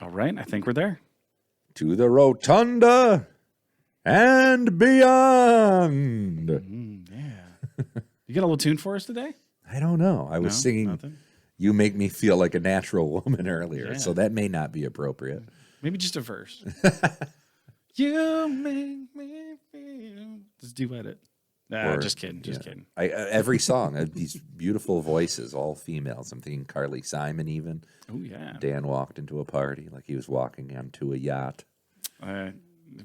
All right, I think we're there. To the Rotunda and beyond. Yeah. You got a little tune for us today? I don't know. I was singing nothing? You Make Me Feel Like a Natural Woman earlier, Yeah. so that may not be appropriate. Maybe just a verse. You make me feel. Just duet it. Nah, just kidding. Just kidding. Every song, these beautiful voices, all females. I'm thinking Carly Simon even. Oh, yeah. Dan walked into a party like he was walking onto a yacht. I've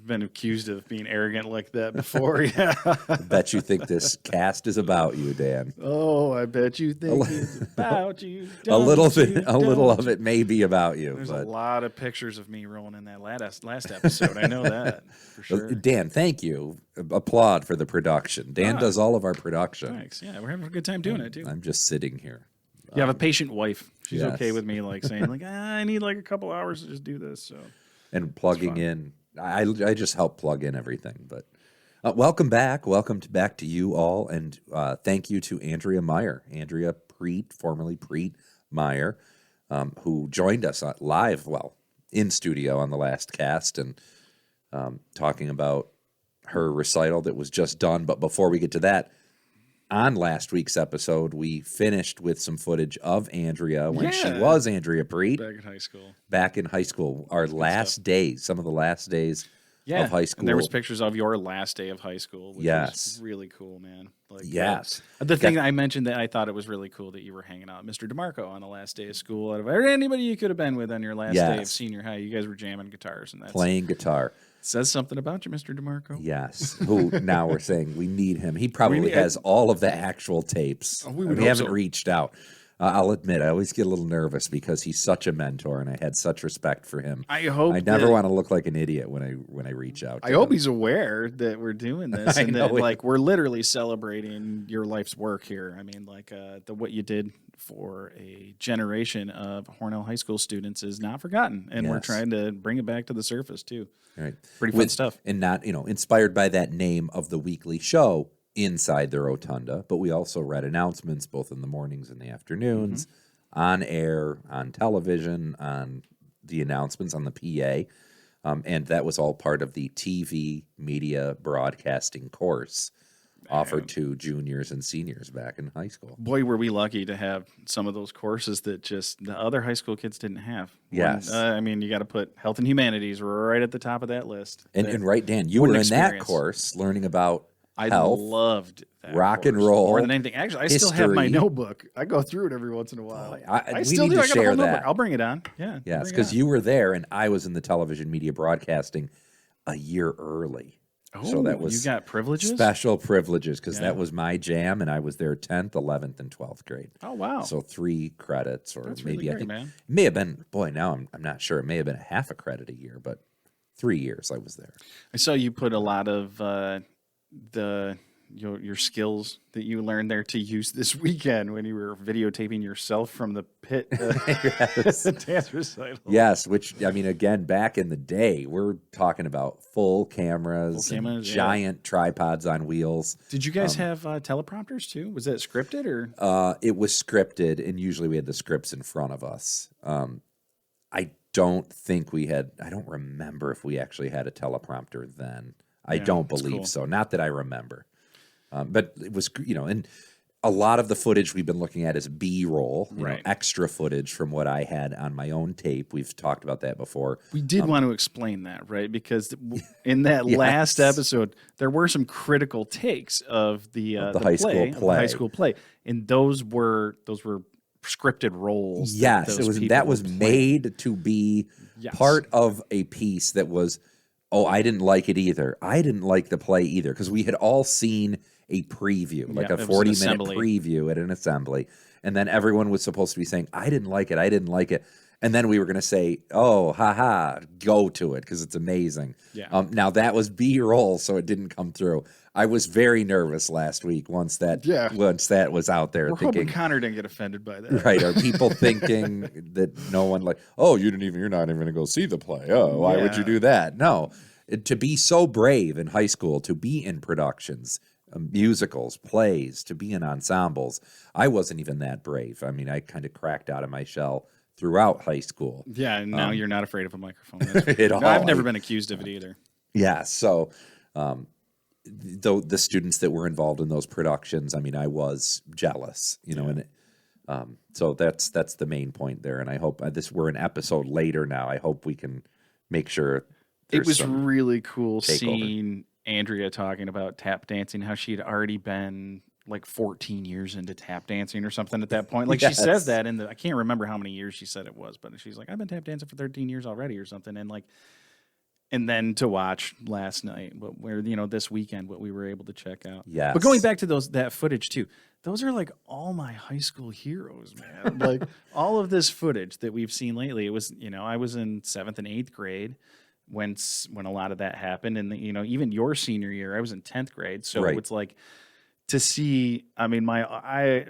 been accused of being arrogant like that before. Yeah. I bet you think this cast is about you, Dan. Oh, I bet you think it's about you. A little of it may be about you. There's but a lot of pictures of me rolling in that last episode. I know that for sure. Dan, thank you. Applaud for the production. Dan does all of our production. Thanks. Yeah, we're having a good time doing it too. I'm just sitting here. You have a patient wife. She's yes. okay with me saying I need a couple hours to just do this. So and plugging in. I just help plug in everything. But welcome back. Welcome back to you all. And thank you to Andrea Meyer. Andrea Preet, formerly Preet Meyer, who joined us live, in studio on the last cast and talking about her recital that was just done. But before we get to that, on last week's episode, we finished with some footage of Andrea when she was Andrea Preet. Back in high school. Our last days, some of the last days of high school. And there was pictures of your last day of high school, which was really cool, man. Yes. The thing that I mentioned that I thought it was really cool that you were hanging out with Mr. DeMarco on the last day of school. Out of anybody you could have been with on your last day of senior high, you guys were jamming guitars. And that's playing guitar. Says something about you, Mr. DeMarco. Yes, who now we're saying we need him. He probably has all of the actual tapes. We haven't reached out. I'll admit, I always get a little nervous because he's such a mentor, and I had such respect for him. I never want to look like an idiot when I reach out. I hope he's aware that we're doing this, and that we're literally celebrating your life's work here. I mean, what you did for a generation of Hornell High School students is not forgotten, and we're trying to bring it back to the surface too. Right, pretty fun stuff, and not inspired by that name of the weekly show. Inside the Rotunda, but we also read announcements both in the mornings and the afternoons, on air, on television, on the announcements on the PA, and that was all part of the TV media broadcasting course offered to juniors and seniors back in high school. Boy, were we lucky to have some of those courses that just the other high school kids didn't have. Yes. I mean, you got to put health and humanities right at the top of that list. And right, Dan, you were in that course learning about health, loved that rock and roll more than anything. Actually, I still have my notebook. I go through it every once in a while. I still do. I got a whole notebook. I'll bring it on. Yeah. Yes, because you were there and I was in the television media broadcasting a year early. Oh, so that was you got privileges? Special privileges because that was my jam, and I was there 10th, 11th, and 12th grade. Oh, wow. So 3 credits, or that's maybe really great, I think man. It may have been. Boy, now I'm not sure. It may have been half a credit a year, but 3 years I was there. I saw you put a lot of your skills that you learned there to use this weekend when you were videotaping yourself from the pit dance recital. Yes, which, I mean, again, back in the day, we're talking about full cameras giant tripods on wheels. Did you guys have teleprompters too? Was that scripted or? It was scripted, and usually we had the scripts in front of us. I don't think we had, I don't remember if we actually had a teleprompter then. I don't believe so. Not that I remember. But it was, and a lot of the footage we've been looking at is B-roll, extra footage from what I had on my own tape. We've talked about that before. We did want to explain that, right? Because in that last episode, there were some critical takes of the high school play, and those were scripted roles. Yes, that was made to be part of a piece that was. Oh, I didn't like it either. I didn't like the play either because we had all seen a preview, like a 40-minute preview at an assembly. And then everyone was supposed to be saying, I didn't like it. I didn't like it. And then we were going to say, oh, haha, go to it because it's amazing. Yeah. Now, that was B-roll, so it didn't come through. I was very nervous last week once that was out there. We're hoping Connor didn't get offended by that. Right. Are people thinking that no one you're not even going to go see the play. Oh, why would you do that? No. To be so brave in high school, to be in productions, musicals, plays, to be in ensembles, I wasn't even that brave. I mean, I kind of cracked out of my shell throughout high school. Yeah, and now you're not afraid of a microphone. At all. I've never been accused of it either. Yeah, so the students that were involved in those productions, I mean, I was jealous, and so that's the main point there. And I hope we're an episode later now. I hope we can make sure. It was really cool seeing Andrea talking about tap dancing, how she'd already been like 14 years into tap dancing or something at that point. Like she says that I can't remember how many years she said it was, but she's like, I've been tap dancing for 13 years already or something. And then to watch last night, this weekend, what we were able to check out. Yeah. But going back to that footage too, those are like all my high school heroes, man. Like all of this footage that we've seen lately. It was, I was in 7th and 8th grade when a lot of that happened, and even your senior year, I was in 10th grade. So It's like to see. I mean, I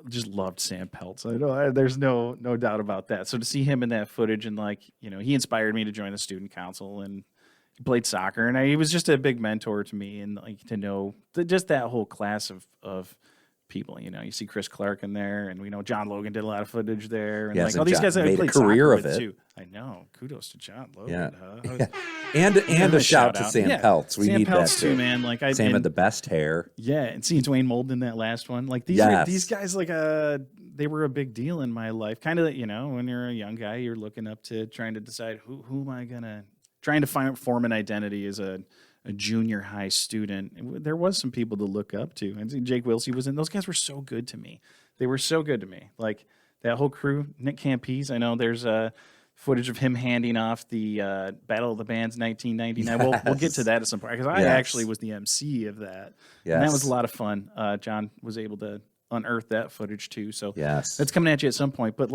just loved Sam Peltz. I know there's no doubt about that. So to see him in that footage and he inspired me to join the student council, and he played soccer, and he was just a big mentor to me, and to know just that whole class of people. You see Chris Clark in there, and we know John Logan did a lot of footage there, and all these guys that I played soccer with too. I know. Kudos to John Logan. Yeah. Yeah. And a shout to Sam Peltz. We need Peltz that too, man. Sam had the best hair. Yeah, and seeing Dwayne Molden in that last one, these guys, they were a big deal in my life. Kind of, when you're a young guy, you're looking up to trying to decide who am I trying to form an identity as a junior high student. There was some people to look up to. And Jake Wilsey was in. Those guys were so good to me. They were so good to me. Like that whole crew. Nick Campese. I know there's footage of him handing off the Battle of the Bands 1999. We'll get to that at some point, because I actually was the MC of that. Yes. And that was a lot of fun. John was able to unearth that footage too. So that's coming at you at some point. But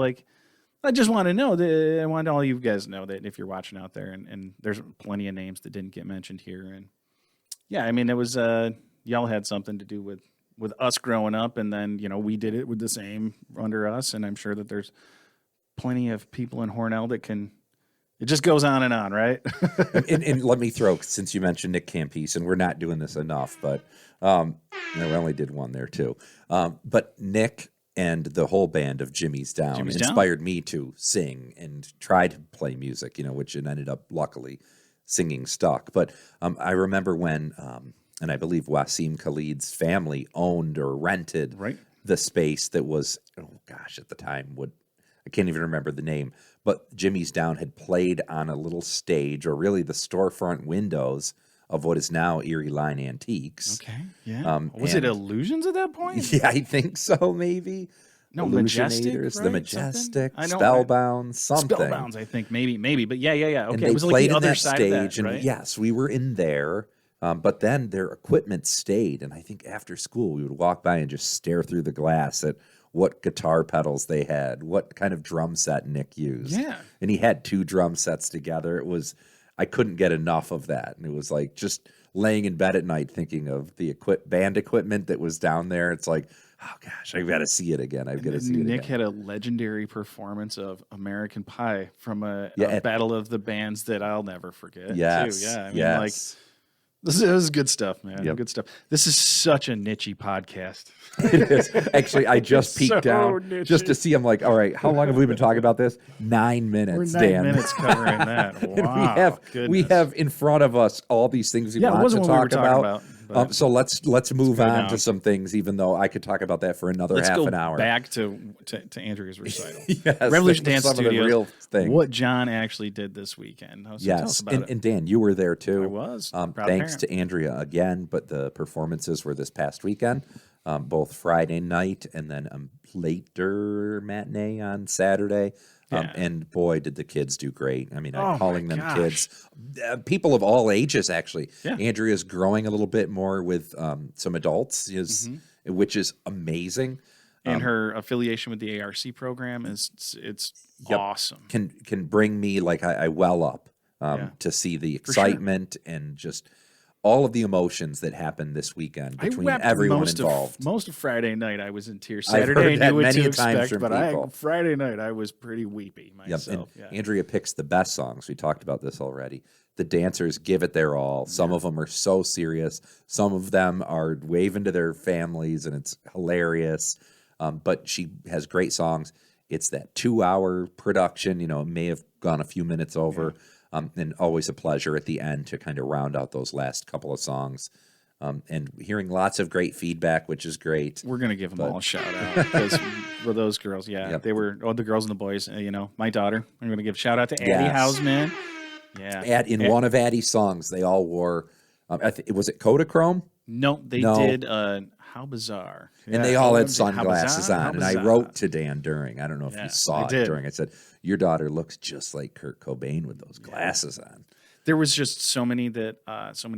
I just want to know I want all you guys to know that if you're watching out there, and there's plenty of names that didn't get mentioned here. And yeah, I mean, it was y'all had something to do with us growing up, and then we did it with the same under us, and I'm sure that there's plenty of people in Hornell that can. It just goes on and on, right? and let me throw, since you mentioned Nick Campese, and we're not doing this enough, but we only did one there too. But Nick and the whole band of Jimmy's Down inspired me to sing and try to play music, which it ended up luckily singing stuck. But I remember when, and I believe Wasim Khalid's family owned or rented the space that was, at the time, I can't even remember the name, but Jimmy's Down had played on a little stage, or really the storefront windows of what is now Erie Line Antiques. Okay, yeah. Was it Illusions at that point? Yeah, I think so, maybe. No, Majestic, right? The Majestic, Spellbound, something. Spellbounds, I think, maybe. But yeah. Okay, and it was like the other side stage, of that, right? And yes, we were in there. But then their equipment stayed, and I think after school we would walk by and just stare through the glass at what guitar pedals they had, what kind of drum set Nick used. Yeah. And he had 2 drum sets together. I couldn't get enough of that. And it was like just laying in bed at night thinking of the band equipment that was down there. It's like, oh gosh, I've got to see it again. Nick had a legendary performance of American Pie from a Battle of the Bands that I'll never forget. Yes. Too. Yeah. I mean, this is good stuff, man. Yep. Good stuff. This is such a niche-y podcast. It is. Actually, I just peeked down niche-y. Just to see. I'm like, all right, how long have we been talking about this? 9 minutes, We're 9 minutes covering that. Wow. we have in front of us all these things we want to talk about. So let's move on to some things, even though I could talk about that for another half an hour. Back to Andrea's recital. Yes, Revolution Dance some Studios. Of the real thing. What John actually did this weekend. So tell us about it. And Dan, you were there too. I was. Thanks to Andrea again, but the performances were this past weekend, both Friday night and then a later matinee on Saturday. And boy, did the kids do great. I mean, I'm calling them kids. People of all ages, actually. Yeah. Andrea's growing a little bit more with some adults, which is amazing. And her affiliation with the ARC program it's awesome. Can bring me, like, I well up to see the excitement and just all of the emotions that happened this weekend between everyone involved. Most of Friday night, I was in tears. Saturday, I knew what to expect, but Friday night, I was pretty weepy myself. And Andrea picks the best songs. We talked about this already. The dancers give it their all. Some of them are so serious. Some of them are waving to their families, and it's hilarious. But she has great songs. It's that 2-hour production. It may have gone a few minutes over, and always a pleasure at the end to kind of round out those last couple of songs. And hearing lots of great feedback, which is great. We're going to give them all a shout out because for those girls, they were the girls and the boys. My daughter, I'm going to give a shout out to Addie Hausman. Yeah. One of Addie's songs, they all wore, was it Kodachrome? No, they did How Bizarre. And they all had sunglasses on. And I wrote to Dan during, I don't know if you saw it during, I said, your daughter looks just like Kurt Cobain with those glasses on. There was just so many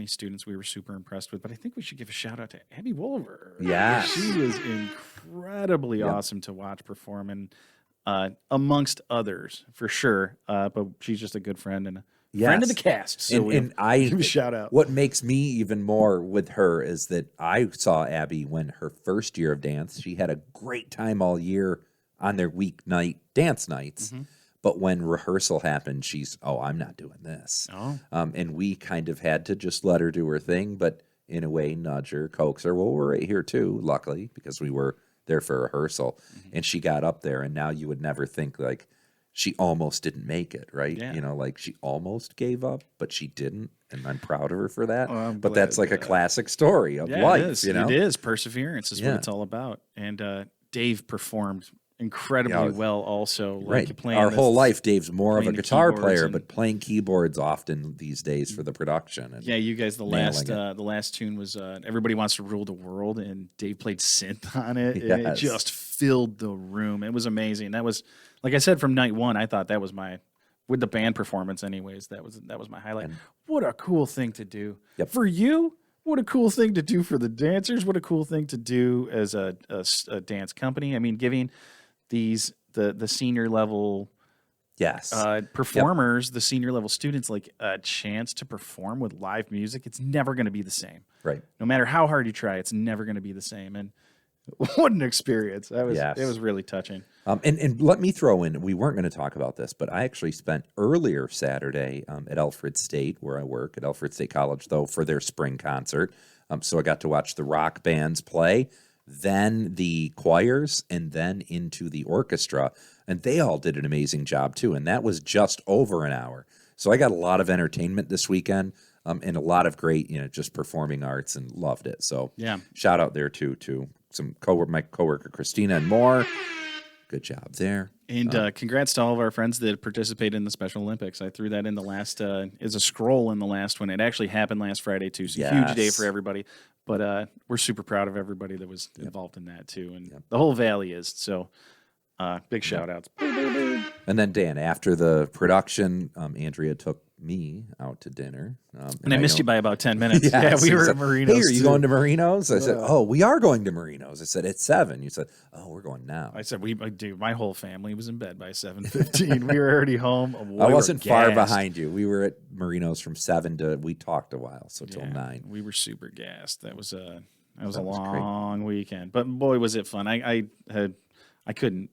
students we were super impressed with, but I think we should give a shout out to Abby Wolver. Yeah. She was incredibly awesome to watch perform, and amongst others, for sure. But she's just a good friend and a friend of the cast. So and I give a shout out. What makes me even more with her is that I saw Abby when her first year of dance. She had a great time all year on their weeknight dance nights. Mm-hmm. But when rehearsal happened, she's, I'm not doing this. Oh. And we kind of had to just let her do her thing, but in a way, nudge her, coax her. Well, we're right here too, luckily, because we were there for rehearsal. Mm-hmm. And she got up there, and now you would never think, like, she almost didn't make it, right? Yeah. Like she almost gave up, but she didn't. And I'm proud of her for that. Well, but that's like a classic story of life, it is. It is. Perseverance is what it's all about. And Dave performed incredibly well also. Like right. Our whole life, Dave's more of a guitar player, but playing keyboards often these days for the production. And you guys, the last tune was Everybody Wants to Rule the World, and Dave played synth on it. Yes. And it just filled the room. It was amazing. That was, like I said, from night one, I thought that was with the band performance anyways, that was my highlight. And what a cool thing to do. Yep. For you. What a cool thing to do for the dancers. What a cool thing to do as a dance company. I mean, giving the senior level performers, the senior level students, like a chance to perform with live music. It's never going to be the same. Right. No matter how hard you try, it's never going to be the same. And what an experience. It was really touching. And let me throw in, we weren't going to talk about this, but I actually spent earlier Saturday at Alfred State, where I work at Alfred State College, though, for their spring concert. So I got to watch the rock bands play, then the choirs, and then into the orchestra. And they all did an amazing job, too. And that was just over an hour. So I got a lot of entertainment this weekend and a lot of great, just performing arts, and loved it. So shout out there, too, to my coworker, Christina, and more. Good job there. And congrats to all of our friends that participated in the Special Olympics. I threw that in the last, as a scroll in the last one. It actually happened last Friday, too. So huge day for everybody. But we're super proud of everybody that was involved in that, too. And the whole Valley is. So big shout outs. And then, Dan, after the production, Andrea took me out to dinner. And I missed you by about 10 minutes. We were at Marino's. Hey, are you going to Marino's? I said, we are going to Marino's. I said, it's 7. You said, we're going now. I said, my whole family was in bed by 7:15. We were already home. I wasn't far behind you. We were at Marino's from 7 to, we talked a while, so till 9. We were super gassed. That was a long weekend. But boy, was it fun. I couldn't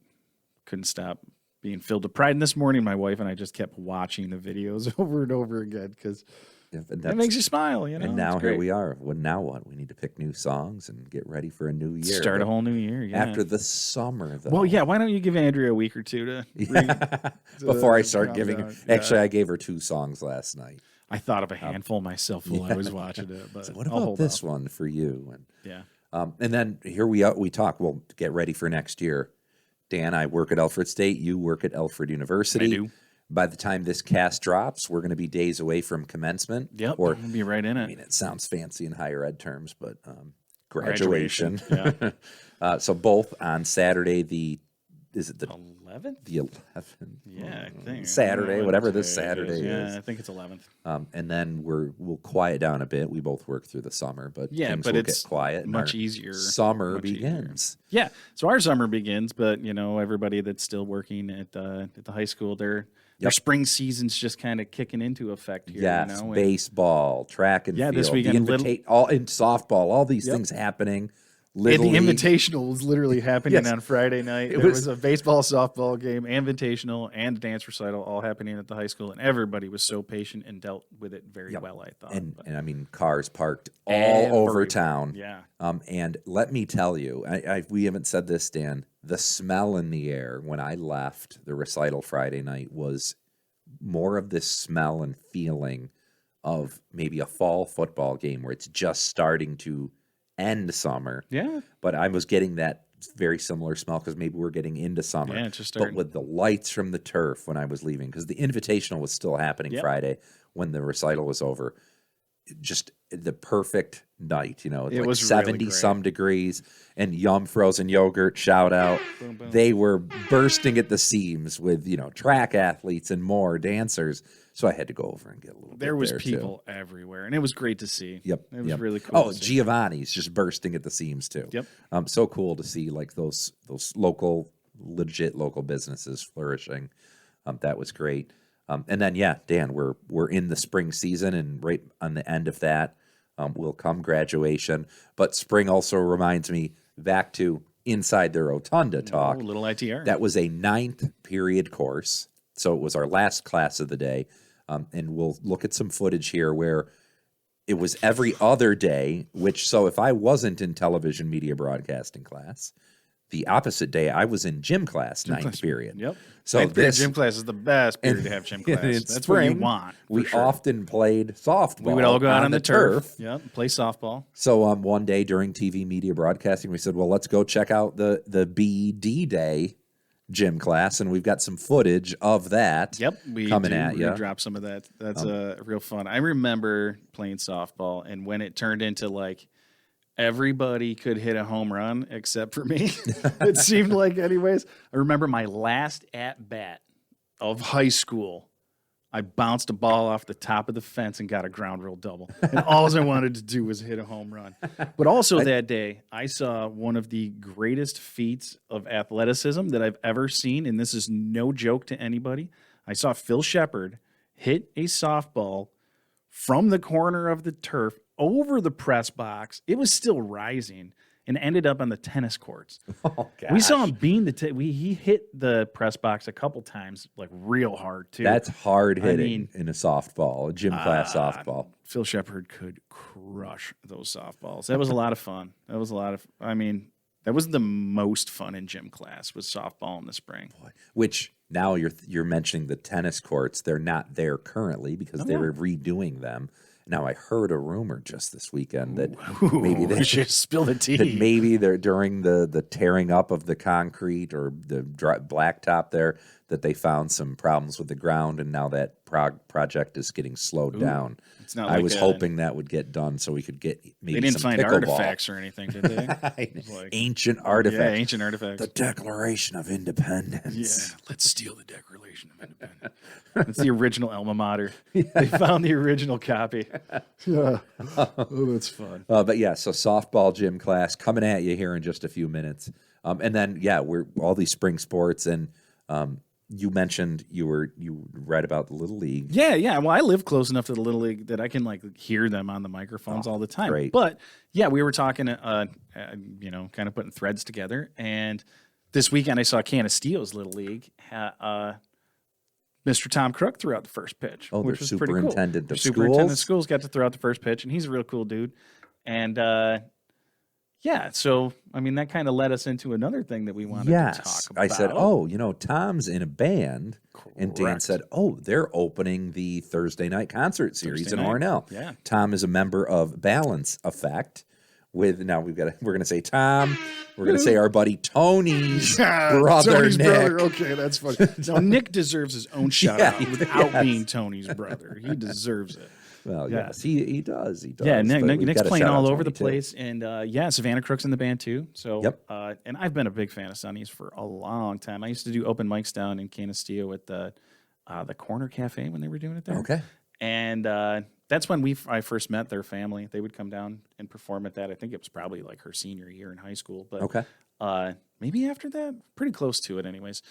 stop being filled with pride. And this morning, my wife and I just kept watching the videos over and over again because it makes you smile, And now here we are. Well, now what? We need to pick new songs and get ready for a new year. Start a whole new year, after the summer, though. Well, why don't you give Andrea a week or two to before I start giving her. Actually, I gave her 2 songs last night. I thought of a handful myself while I was watching it. But so what about this one for you? And and then here we talk. We'll get ready for next year. Dan, I work at Alfred State. You work at Alfred University. I do. By the time this cast drops, we're going to be days away from commencement. Yep, we'll be right in it. I mean, it sounds fancy in higher ed terms, but graduation. Yeah. So both on Saturday, is it the 11th? The 11th. Yeah, I think. Saturday, whatever this Saturday is. Yeah, I think it's 11th. And then we'll quiet down a bit. We both work through the summer, but things will get quiet. Much easier. Summer begins. Yeah, so our summer begins, but everybody that's still working at the high school, their spring season's just kind of kicking into effect here. Yes, baseball, track and field, this weekend, all in softball, all these things happening. Little the League. Invitational was literally happening Yes. on Friday night. There was a baseball, softball game, Invitational, and a dance recital all happening at the high school, and everybody was so patient and dealt with it very well, I thought. And I mean, cars parked all over town. Yeah. And let me tell you, we haven't said this, Dan, the smell in the air when I left the recital Friday night was more of this smell and feeling of maybe a fall football game where it's just starting to end summer. Yeah. But I was getting that very similar smell because maybe we're getting into summer. Yeah, it's just but starting. with the lights from the turf when I was leaving, because the Invitational was still happening Friday when the recital was over. Just the perfect night, it was really 70 great. some degrees, and Yum Frozen Yogurt, shout out. Boom, boom. They were bursting at the seams with, track athletes and more dancers. So I had to go over and get a little There bit was there people everywhere, and it was great to see. Yep. It was really cool. Oh, to see. Giovanni's just bursting at the seams too. Yep. So cool to see like those legit local businesses flourishing. That was great. And then Dan, we're in the spring season, and right on the end of that will come graduation. But spring also reminds me back to inside the Rotunda talk. Oh, little ITR. That was a 9th period course. So it was our last class of the day. And we'll look at some footage here where it was every other day, so if I wasn't in television media broadcasting class, the opposite day I was in gym class, ninth period. Yep. So this gym class is the best period to have gym class. That's what you want. We sure. often played softball. We would all go out on the turf. turf. Yep. Play softball. So one day during TV media broadcasting, we said, well, let's go check out the BD day gym class, and we've got some footage of that. Yep, coming at you. We drop some of that. That's real fun. I remember playing softball, and when it turned into like everybody could hit a home run except for me, it seemed like. Anyways, I remember my last at bat of high school. I bounced a ball off the top of the fence and got a ground rule double. And all I wanted to do was hit a home run. But also that day, I saw one of the greatest feats of athleticism that I've ever seen. And this is no joke to anybody. I saw Phil Shepard hit a softball from the corner of the turf over the press box. It was still rising and ended up on the tennis courts. Oh, gosh. We saw him beam he hit the press box a couple times, like real hard too. That's hard hitting in a softball, a gym class softball. Phil Shepard could crush those softballs. That was a lot of fun. That was the most fun in gym class was softball in the spring. Which now you're mentioning the tennis courts. They're not there currently because they were redoing them. Now I heard a rumor just this weekend that maybe they should spill the tea. That maybe they're during the tearing up of the concrete or the blacktop there that they found some problems with the ground, and now that project is getting slowed down. It's not. I was hoping that would get done so we could get maybe they didn't some find pickleball. Artifacts or anything, did they? Ancient artifacts. Yeah, ancient artifacts. The Declaration of Independence. Yeah, let's steal the Declaration of Independence. It's the original alma mater. They found the original copy. Yeah. Oh, that's fun. But yeah, so softball gym class coming at you here in just a few minutes. And then, we're all these spring sports. And you mentioned you read about the Little League. Yeah. Well, I live close enough to the Little League that I can like hear them on the microphones all the time. Great. But yeah, we were talking, kind of putting threads together. And this weekend I saw Canistille's Little League. Mr. Tom Crook threw out the first pitch, which was pretty cool. Superintendent of schools got to throw out the first pitch, and he's a real cool dude. And so that kind of led us into another thing that we wanted to talk about. I said, Tom's in a band, and Dan said, they're opening the Thursday night concert series in Hornell. Yeah, Tom is a member of Balance Effect. We're going to say Tom. We're going to say our buddy Tony's brother, Tony's Nick. brother. Okay, that's funny. Now, Nick deserves his own shout out without being Tony's brother. He deserves it. Well, yes, he does. He does. Yeah, Nick's playing all over the place. And Savannah Crook's in the band too. So, and I've been a big fan of Sonny's for a long time. I used to do open mics down in Canisteo at the Corner Cafe when they were doing it there. Okay. And that's when I first met their family. They would come down and perform at that. I think it was probably like her senior year in high school. But maybe after that, pretty close to it anyways.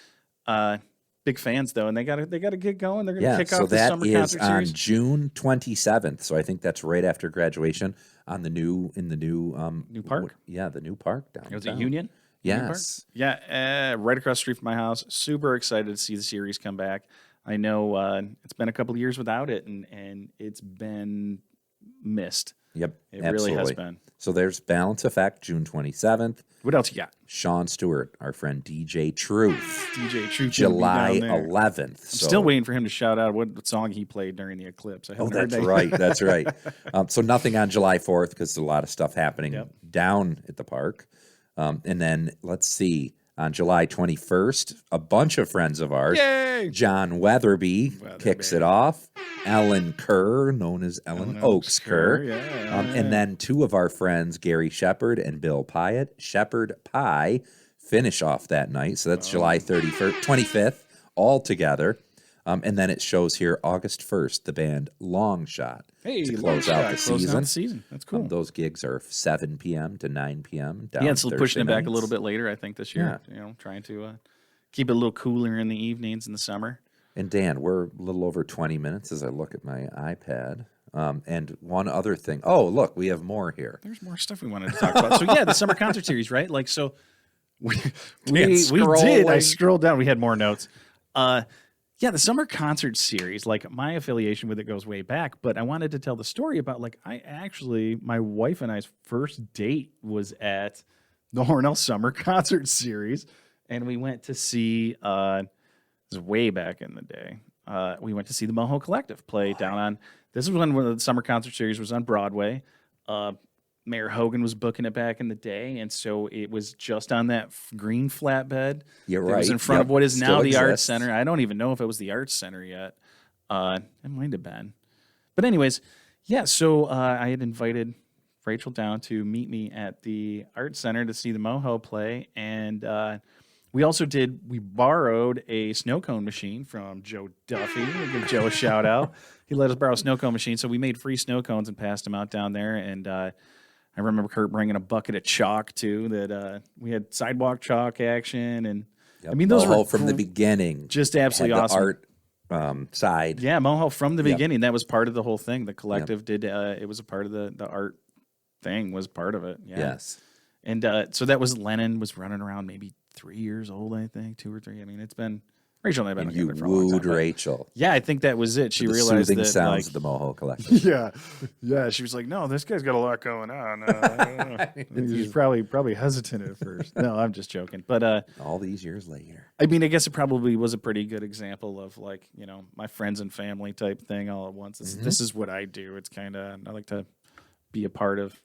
Big fans though, and they got to get going. They're going to kick off the summer concert series. So that is on June 27th. So I think that's right after graduation on the new New park. the new park downtown. It was at Union. Union Park? Yes. Yeah, right across the street from my house. Super excited to see the series come back. I know it's been a couple of years without it, and it's been missed. Yep. It absolutely. really has been. So there's Balance Effect, June 27th. What else you got? Sean Stewart, our friend DJ Truth. DJ Truth. July 11th. I'm still waiting for him to shout out what song he played during the eclipse. I haven't heard that's that. right. That's right. So nothing on July 4th because there's a lot of stuff happening down at the park. And then let's see. On July 21st, a bunch of friends of ours, Yay! John Weatherby kicks it off. Ellen Kerr, known as Ellen Oaks Kerr. And then two of our friends, Gary Shepard and Bill Pyatt, Shepard Pie, finish off that night. So that's July 25th, all together. And then it shows here August 1st, the band Long Shot to close out the season. That's cool. Those gigs are 7 p.m. to 9 p.m. Yeah, it's pushing it back a little bit later, I think, this year. You know, trying to keep it a little cooler in the evenings in the summer. And Dan, we're a little over 20 minutes as I look at my iPad. And one other thing. Oh, look, we have more here. There's more stuff we wanted to talk about. So yeah, the summer concert series, right? Like, so we did. I scrolled down. We had more notes. Yeah, the summer concert series, like my affiliation with it goes way back, but I wanted to tell the story about my wife and I's first date was at the Hornell Summer Concert Series, and we went to see, this is way back in the day, we went to see the Moho Collective play down on, this is when the Summer Concert Series was on Broadway. Mayor Hogan was booking it back in the day, and so it was just on that green flatbed. You're right. It was in front of what is now the Arts exists. Center. I don't even know if it was the Arts Center yet. It might have been. But anyways, yeah, so I had invited Rachel down to meet me at the Arts Center to see the Moho play, and we borrowed a snow cone machine from Joe Duffy. We'll give Joe a shout out. He let us borrow a snow cone machine, so we made free snow cones and passed them out down there, and I remember Kurt bringing a bucket of chalk too. That we had sidewalk chalk action, and I mean those were from the beginning, just absolutely awesome. Art side, yeah, Moho from the beginning. That was part of the whole thing. The collective did. It was a part of the art thing. Was part of it. Yeah. Yes, and so that was Lennon was running around maybe 3 years old, I think 2 or 3. I mean, it's been. Rachel and I have been together for a long time. You wooed Rachel. Yeah, I think that was it. She realized soothing that sounds of the Moho Collective. Yeah. She was like, "No, this guy's got a lot going on." He's probably hesitant at first. No, I'm just joking. But all these years later, I mean, I guess it probably was a pretty good example of my friends and family type thing all at once. This is what I do. It's kind of I like to be a part of.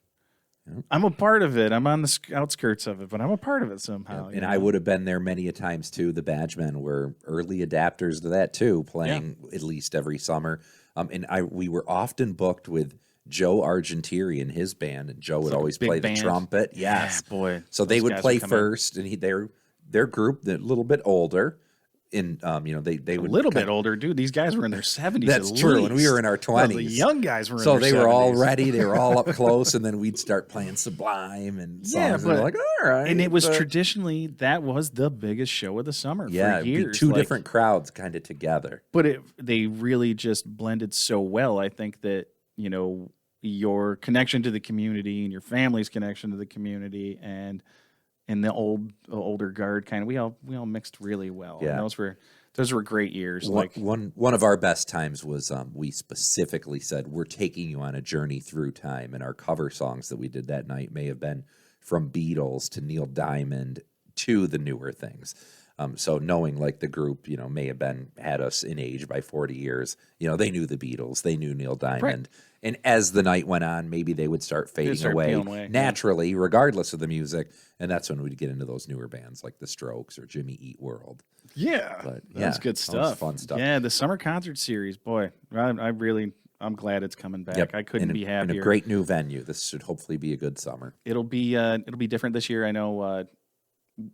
I'm a part of it. I'm on the outskirts of it, but I'm a part of it somehow. And I would have been there many a times too. The Badgemen were early adapters to that too, playing at least every summer. We were often booked with Joe Argentieri and his band, and Joe would always play the trumpet. Yes, yeah, boy. So they would play first, and their group, they're a little bit older. They would a little bit older, dude. These guys were in their 70s. That's true, and we were in our 20s. The young guys were in so their 70s. So they were all ready. They were all up close, and then we'd start playing Sublime and songs. And we're like, all right. And it was traditionally that was the biggest show of the summer. Yeah, for years. Two different crowds kind of together. But they really just blended so well. I think that your connection to the community and your family's connection to the community and the older guard kind of we all mixed really well. Yeah. And those were great years. One of our best times was we specifically said we're taking you on a journey through time, and our cover songs that we did that night may have been from Beatles to Neil Diamond to the newer things. So knowing the group, may have had us in age by 40 years, they knew the Beatles, they knew Neil Diamond. Right. And as the night went on, maybe they would start fading away naturally, regardless of the music. And that's when we'd get into those newer bands like The Strokes or Jimmy Eat World. Yeah. But that's good stuff. That was fun stuff. Yeah, the summer concert series, boy, I'm glad it's coming back. Yep. I couldn't be happier. And a great new venue. This should hopefully be a good summer. It'll be different this year. I know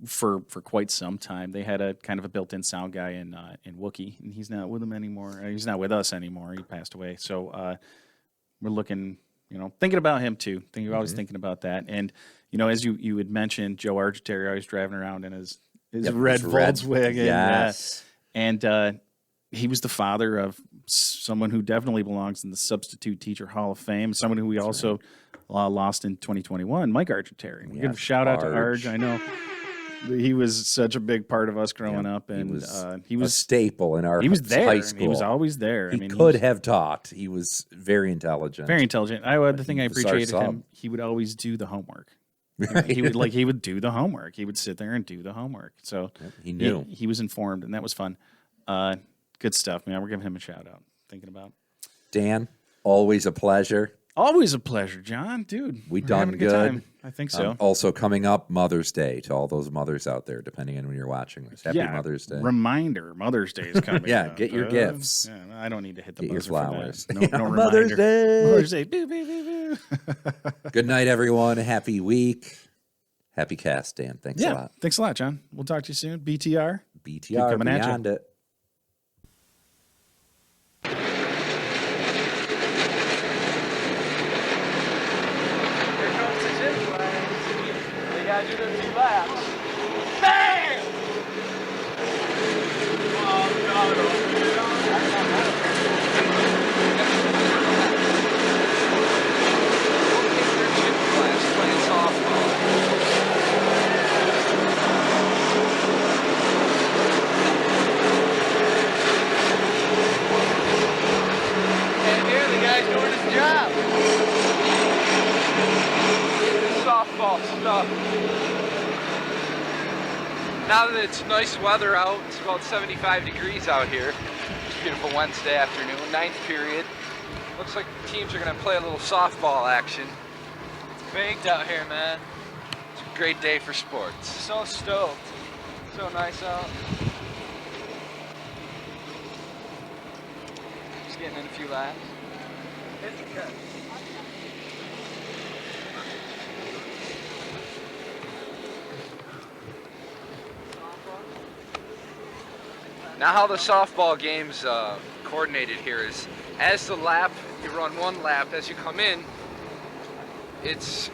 for quite some time they had a kind of a built-in sound guy in Wookie, and he's not with them anymore. He's not with us anymore. He passed away. So we're looking, thinking about him too. Always thinking about that. And as you had mentioned, Joe Argentieri always driving around in his red Volkswagen. Yes. And he was the father of someone who definitely belongs in the Substitute Teacher Hall of Fame, someone who we also lost in 2021, Mike Argentary. We give a shout out to Arg. I know he was such a big part of us growing up, and he was a staple in our he was there. high school. He was always there. He could have taught. He was very intelligent. Very intelligent. The thing I appreciated him, he would always do the homework. Right. He would do the homework. He would sit there and do the homework. So he knew. He was informed, and that was fun. Good stuff, man. We're giving him a shout out. Thinking about Dan. Always a pleasure. Always a pleasure, John. Dude, we done good. Time. I think so. Also coming up, Mother's Day to all those mothers out there, depending on when you're watching this. Happy Mother's Day. Reminder, Mother's Day is coming. Get your gifts. Yeah, I don't need to hit the buzzer your flowers. For that. No Mother's Day. Mother's Day. Boo, boo, boo, boo. Good night, everyone. Happy week. Happy cast, Dan. Thanks a lot. Thanks a lot, John. We'll talk to you soon. BTR. BTR. Coming beyond it. Gotta do their 2 laps. Bang! Oh, God. Playing softball. And here the guy's doing his job. This softball stuff. Now that it's nice weather out, it's about 75 degrees out here. It's a beautiful Wednesday afternoon, 9th period. Looks like the teams are gonna play a little softball action. It's baked out here, man. It's a great day for sports. So stoked. So nice out. Just getting in a few laps. It's good. Now how the softball game's coordinated here is, as the lap, you run 1 lap, as you come in, it's,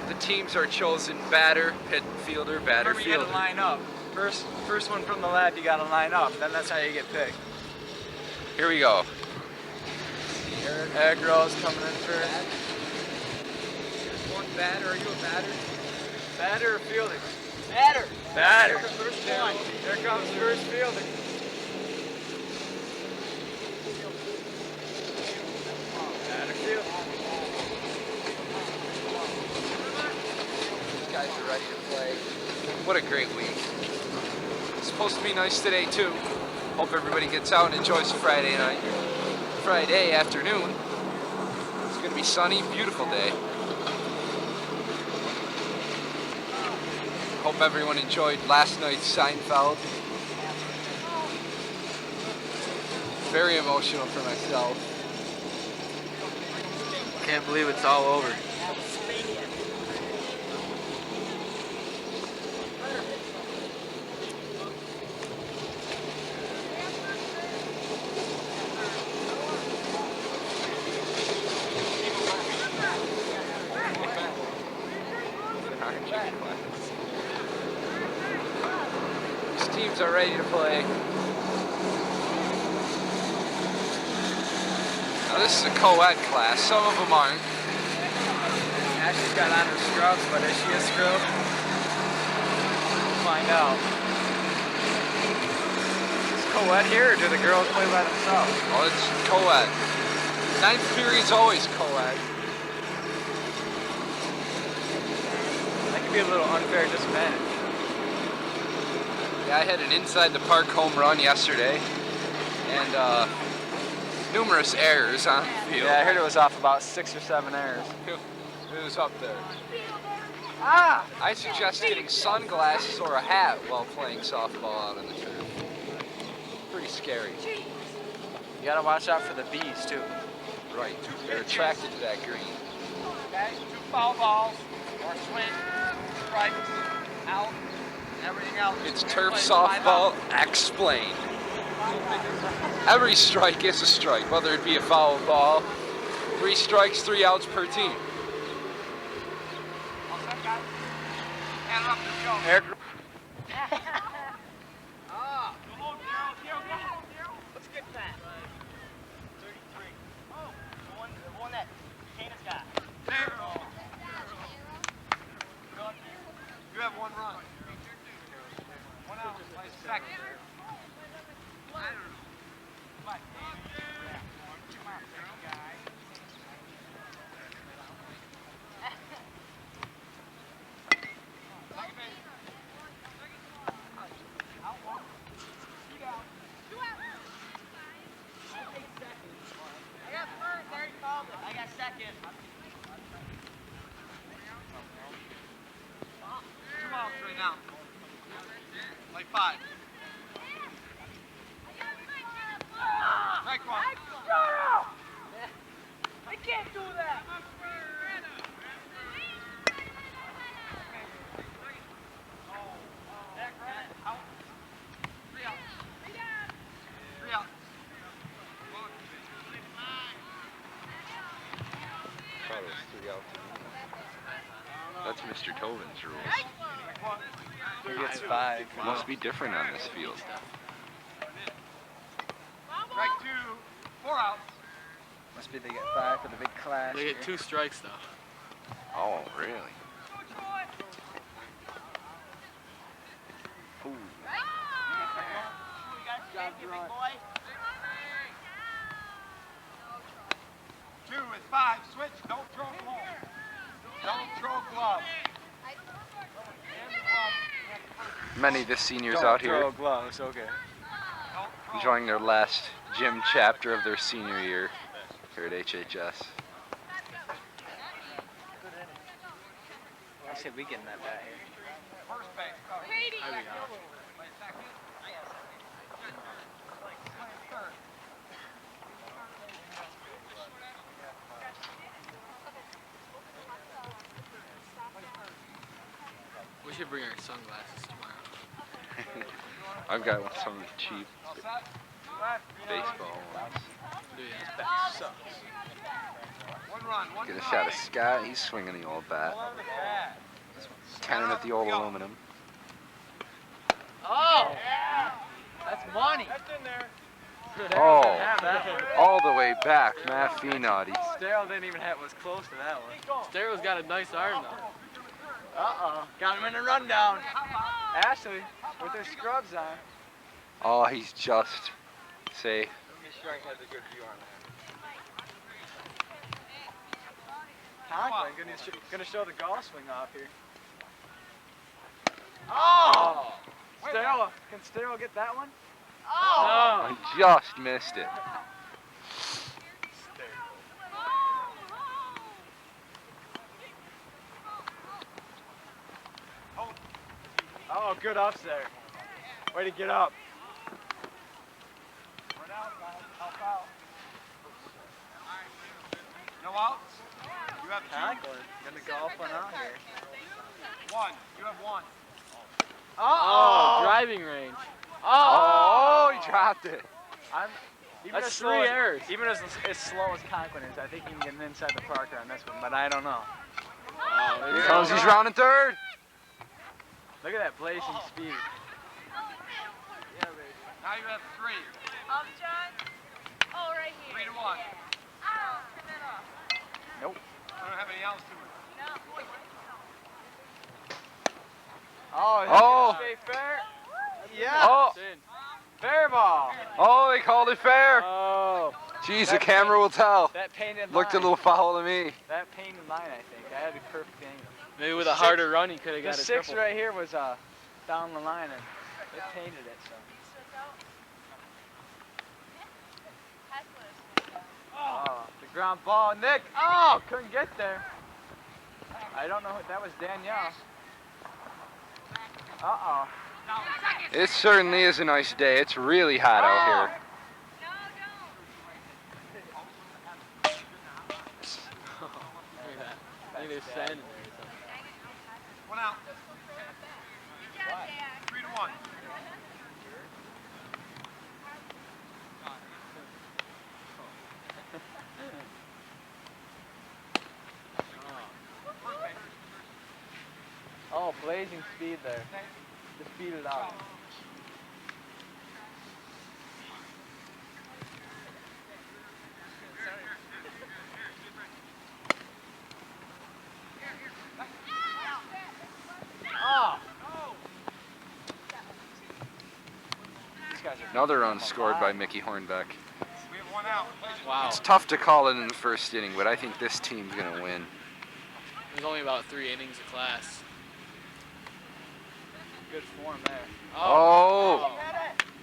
the teams are chosen batter, hit fielder, batter, fielder. You gotta line up. First one from the lap, you gotta line up, then that's how you get picked. Here we go. Eric Rose coming in first. One batter, are you a batter? Batter or fielder? Batter. Batter. First one. Here comes first fielder. Batter field. These guys are ready to play. What a great week. It's supposed to be nice today too. Hope everybody gets out and enjoys Friday night. Friday afternoon. It's gonna be sunny, beautiful day. Hope everyone enjoyed last night's Seinfeld. Very emotional for myself. Can't believe it's all over. Teams are ready to play. Now this is a co-ed class, some of them aren't. Ashley's got on her scrubs, but is she a scrub? We'll find out. Is this co-ed here, or do the girls play by themselves? Oh, it's co-ed. 9th period's always co-ed. That could be a little unfair disadvantage. Yeah, I had an inside the park home run yesterday, and numerous errors on the field. Yeah, I heard it was off about 6 or 7 errors. It was up there. I suggest getting sunglasses or a hat while playing softball out on the turf. Pretty scary. You gotta watch out for the bees too. Right, they're attracted to that green. Okay, 2 foul balls, or swing, strike, out. Everything else. It's turf softball explained. Every strike is a strike, whether it be a foul ball. 3 strikes, 3 outs per team. Eric. 5. Strike 1. I can't do that. Out. 3 out. 3 out. Thought it was 3 out to me. That's Mr. Tobin's rules. He gets 5. It must be different on this field. Strike 2. 4 outs. Must be they get 5 for the big clash. They get 2 strikes though. Oh, really? Ooh. Two with 5. Switch. Don't throw glove. Don't throw glove. Many of the seniors Don't out throw here gloves, okay. enjoying their last gym chapter of their senior year here at HHS. I said we getting that bat here. First base. We should bring our sunglasses tomorrow. I've got some cheap baseball ones. Dude, his Bat back sucks. One run. One Get a shot of Scott. He's swinging the old bat. Cannon at the old aluminum. Oh! That's money. That's in there. Oh, Have that one. all the way back, Matt Finaudy. Stale didn't even have was close to that one. Stero's got a nice arm though. Uh-oh. Got him in the rundown. Ashley, with her scrubs on. Oh, he's just safe. Strike has a good view on that. Conklin gonna show the golf swing off here. Oh! Stale, can Stale get that one? Oh! I just missed it. Oh, good ups there. Way to get up. No outs. You have 2. Conklin gonna golf one out here. 1. You have 1. Oh, driving range. Oh, he dropped it. Even That's as slow 3 as- errors. Even as slow as Conklin is, I think he can get an inside the Parker on this one, but I don't know. Oh, there Here you comes, go. he's rounding third. Look at that blazing speed. Now you have 3. John. Oh, right here. 3 to 1. Oh, turn that off. Nope. I don't have any outs to it. Oh, is Oh. that stay fair? Yeah. Oh, It's in. Fair ball. oh, they called it fair. Oh. Jeez, the camera will tell. That painted line. Looked a little foul to me. That painted line, I think. I had a perfect angle. Maybe with a harder run, he could have The got a 6 triple. right here was down the line, and it painted it. So. Oh, the ground ball, Nick. Oh, couldn't get there. I don't know who that was. Danielle. Uh-oh. It certainly is a nice day. It's really hot out here. Look at that. I think there's sand in there or something. 1 out. 3 to 1. Oh, blazing speed there. Just speed it up. Oh! These guys are Another run scored by Mickey Hornbeck. We have 1 out. Wow. It's tough to call it in the first inning, but I think this team's going to win. There's only about 3 innings of class. good form there. Oh!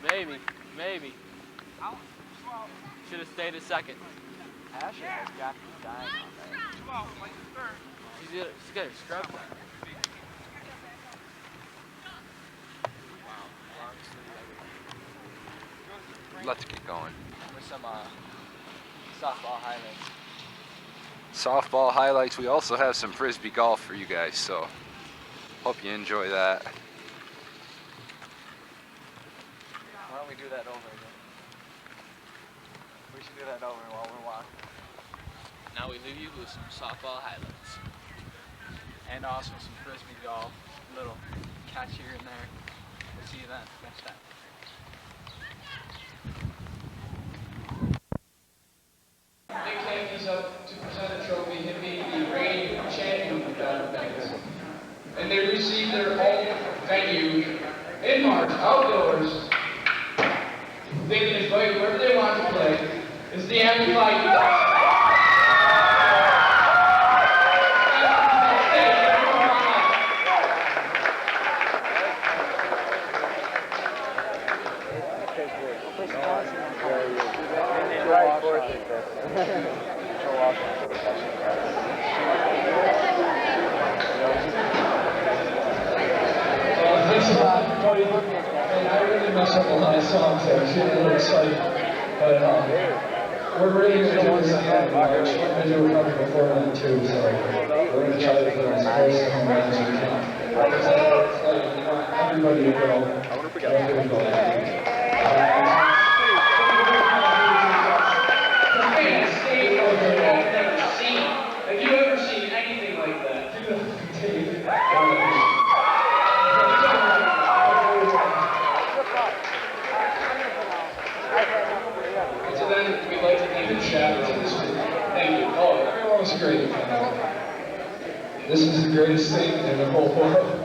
Maybe. Should have stayed a second. Asher has got to be dying on there. She's got her scrubs on. let's get going. With some softball highlights. Softball highlights. We also have some frisbee golf for you guys, so hope you enjoy that. Why don't we do that over again? We should do that over while we're walking. Now we leave you with some softball highlights. And also some frisbee golf. Little catch here and there. We'll see you then. Next time. Big Yankees up to present a trophy, him being the reigning champion of Diamond Banks. And they received their home venue in March, outdoors. They can invite whoever they want to play. It's the Amplified. Thanks a lot, everybody. And I really messed up a lot of songs there. I was getting a little excited. But we're really going to do this again in March. We're going to do a couple before then too. So we're going to try to put as close to home as we can. Like I said, we want everybody to go. Have you ever seen anything like that? So then we'd like to give a shout out to this group. Thank you. Oh, everyone was great. This is the greatest thing in the whole world.